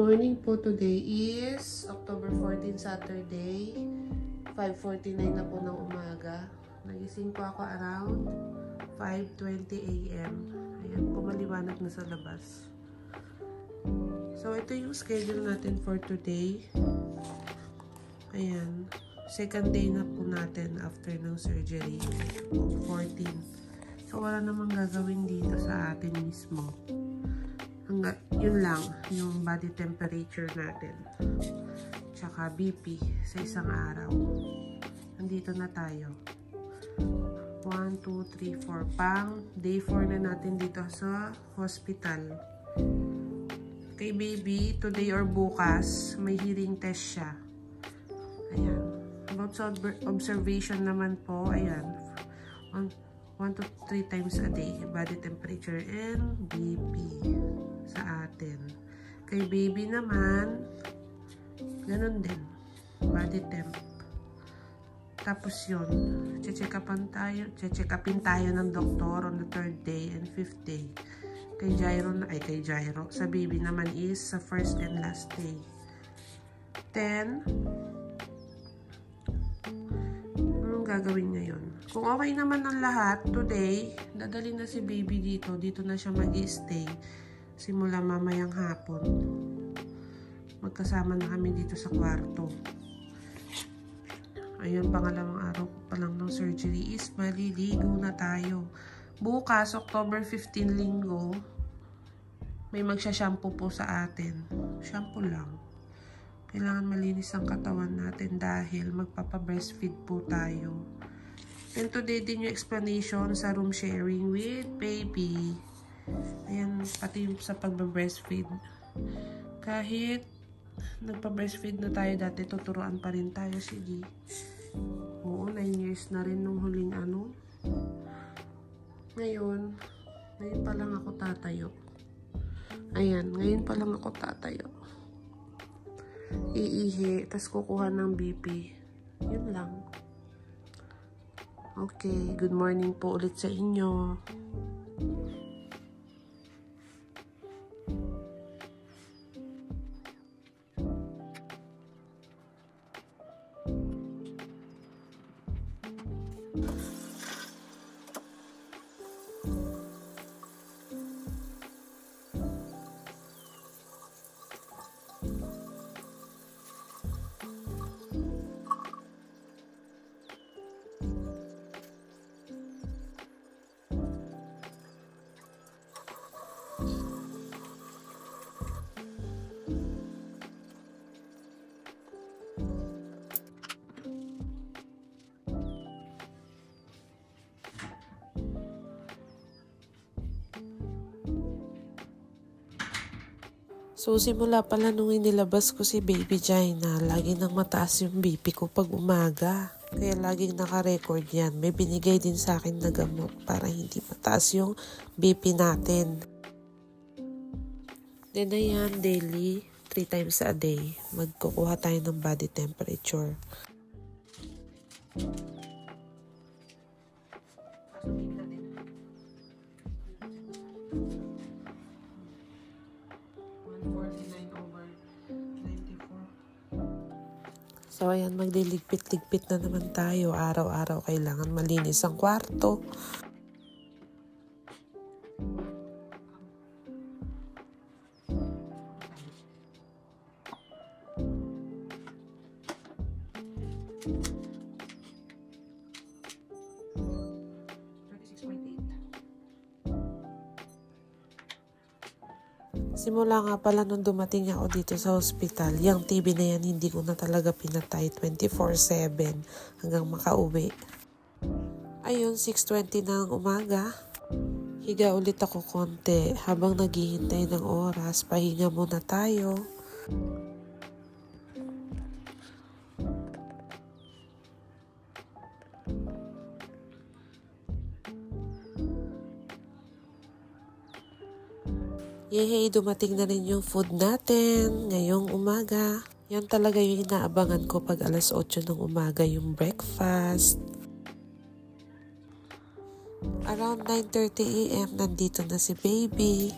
morning po. Today is October 14, Saturday. 5:49 na po ng umaga. Nagising po ako around 5:20 AM. Ayan, pumaliwanag na sa labas. So, ito yung schedule natin for today. Ayan. Second day na po natin after ng surgery. 14. So, wala namang gagawin dito sa atin mismo. Yun lang, yung body temperature natin. Tsaka BP sa isang araw. Nandito na tayo. 1, 2, 3, 4. Pang day 4 na natin dito sa hospital. Kay baby, today or bukas, may hearing test siya. Ayan. About sa observation naman po, ayan. 1 to 3 times a day. Body temperature and BP sa atin. Kay baby naman, ganun din. Body temp. Tapos yun, check upin tayo ng doktor on the 3rd day and 5th day. Kay Gyro, sa baby naman is sa 1st and last day. Then, anong gagawin niya yun? Kung okay naman ang lahat, today, dadali na si baby dito. Dito na siya mag-i-stay. Simula mamayang hapon. Magkasama na kami dito sa kwarto. Ayun, pangalawang araw pa lang ng surgery is maliligo na tayo. Bukas, October 15, linggo, may magsha-shampoo po sa atin. Shampoo lang. Kailangan malinis ang katawan natin dahil magpapa-breastfeed po tayo. And today din yung explanation sa room sharing with baby. Ayan, pati yung sa pagbe-breastfeed. Kahit nagpa-breastfeed na tayo dati, tuturuan pa rin tayo. Sige. Oo, 9 years na rin nung huling ano. Ngayon pa lang ako tatayo. Ayan, ngayon pa lang ako tatayo. Iihi, tas kukuha ng BP. Yun lang. Okay, good morning po ulit sa inyo. So, simula pala nung inilabas ko si Baby Jaina, lagi nang mataas yung BP ko pag umaga. Kaya laging naka-record yan. May binigay din sa akin na gamot para hindi mataas yung BP natin. Then ayan, daily, 3 times a day, magkukuha tayo ng body temperature. So, ayan, magliligpit-ligpit na naman tayo. Araw-araw kailangan malinis ang kwarto. Simula nga pala nung dumating ako dito sa hospital, yung TV na yan hindi ko na talaga pinatay 24/7 hanggang makauwi. Ayun, 6:20 na ng umaga. Higa ulit ako konti habang naghihintay ng oras. Pahinga muna tayo. Yehey, dumating na rin yung food natin ngayong umaga. Yan talaga yung inaabangan ko pag alas 8 ng umaga, yung breakfast. Around 9:30 AM, nandito na si baby.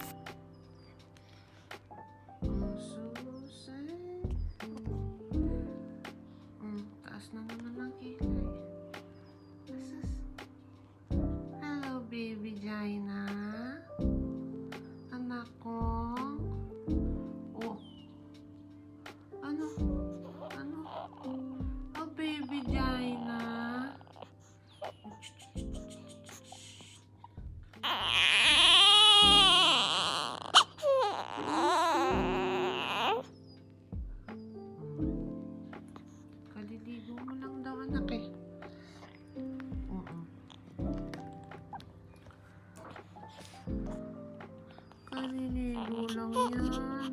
lang yan.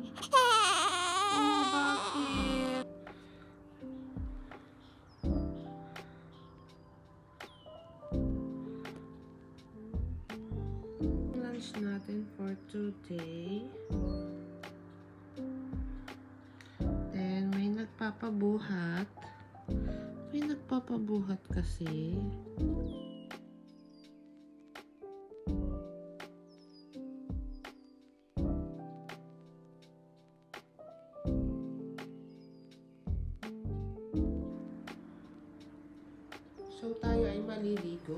Oh, bakit? Lunch natin for today. Then, may nagpapabuhat. May nagpapabuhat kasi. So, tayo ay maliligo.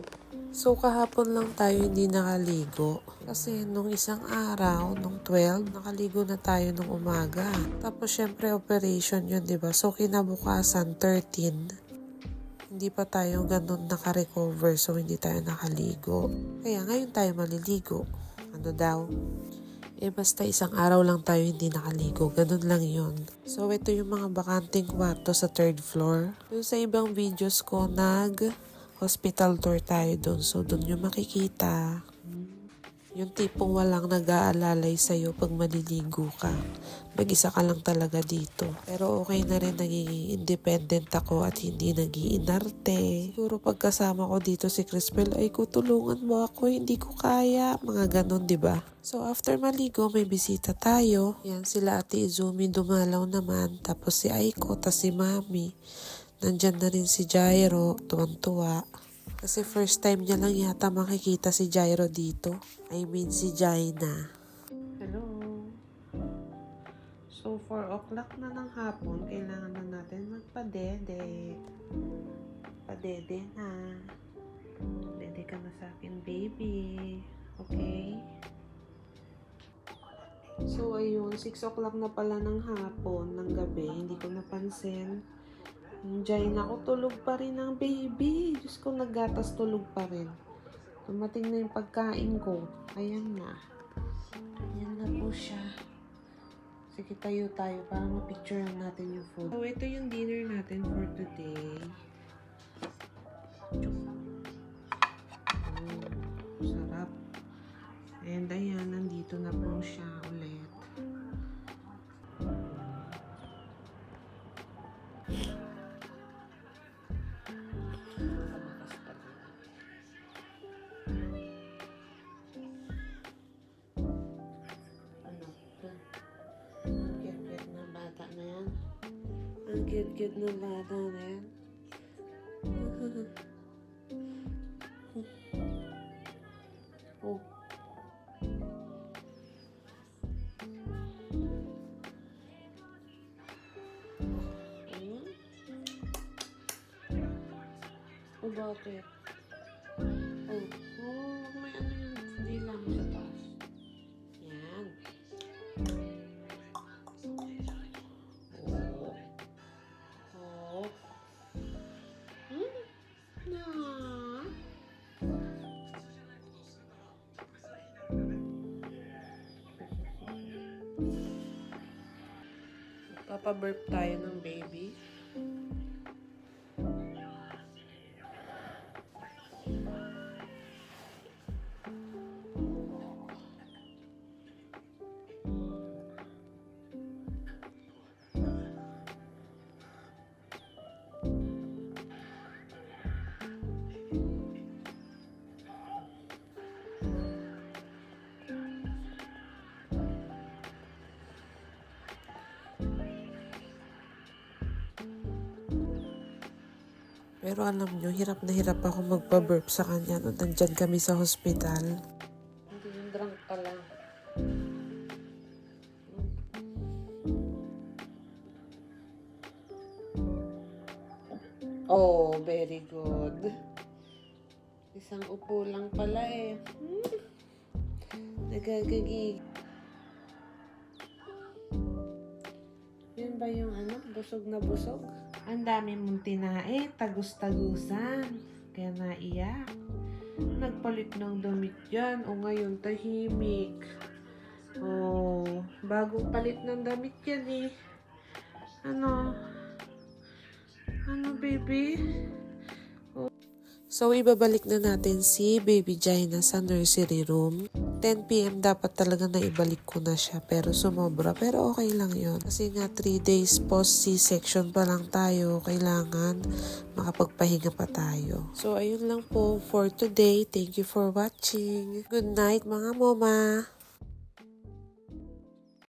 So, kahapon lang tayo hindi nakaligo. Kasi nung isang araw, nung 12, nakaligo na tayo nung umaga. Tapos, syempre, operation yun, diba? So, kinabukasan, 13. Hindi pa tayo ganun naka-recover. So, hindi tayo nakaligo. Kaya, ngayon tayo maliligo. Ano daw? Basta isang araw lang tayo hindi nakaligo. Ganun lang yun. So, ito yung mga bakanting kwarto sa 3rd floor. Doon sa ibang videos ko, hospital tour tayo doon. So, doon yung makikita. Yung tipong walang nag-aalalay sa'yo pag maliligo ka. Mag-isa ka lang talaga dito. Pero okay na rin, nagiging independent ako at hindi nag-iinarte. Siguro pagkasama ko dito si Crispel, ay tutulungan mo ako, hindi ko kaya. Mga ganun, diba? So after maligo, may bisita tayo. Yan, sila Ate Izumi dumalaw naman. Tapos si Aiko, tas si Mami. Nandyan na rin si Jairo, tuwang-tuwa. Kasi first time niya lang yata makikita si Jairo dito. I mean si Jaina. Hello. So 4 o'clock na ng hapon, kailangan na natin magpadede. Padede na. Dede ka na sa akin, baby. Okay? So ayun, 6 o'clock na pala ng hapon, ng gabi. Hindi ko napansin. Jaina ko, tulog pa rin ang baby. Diyos ko, naggatas, tulog pa rin. Tumating na yung pagkain ko. Ayan na. Ayan na po siya. Sige, tayo para ma-picture natin yung food. So, ito yung dinner natin for today. Sarap. And ayan, nandito na po siya ulit. Ang cute-cute ng bata na yan. Oh. Oh, bakit? Oh, may ano yung dilang sa taas. Yan. Papaburp tayo ng baby. Pero alam nyo, hirap na hirap ako magpa-burp sa kanya nung nandyan kami sa hospital. Hindi yung drunk pala. Oh, very good. Isang upo lang pala eh. Nagagagig. Yun ba yung ano? Busog na busog? Ang dami mong tinae, tagus-tagusan. Kaya naiyak. Nagpalit ng damit yan. O ngayon, tahimik. Oh, bagong palit ng damit yan eh. Ano? Ano, baby? Oh. So, ibabalik na natin si Baby Jaina sa nursery room. 10 PM dapat talaga na ibalik ko na siya pero sumobra. Pero okay lang yon kasi nga 3 days post C-section pa lang tayo. Kailangan makapagpahinga pa tayo. So, ayun lang po for today. Thank you for watching. Good night mga mama!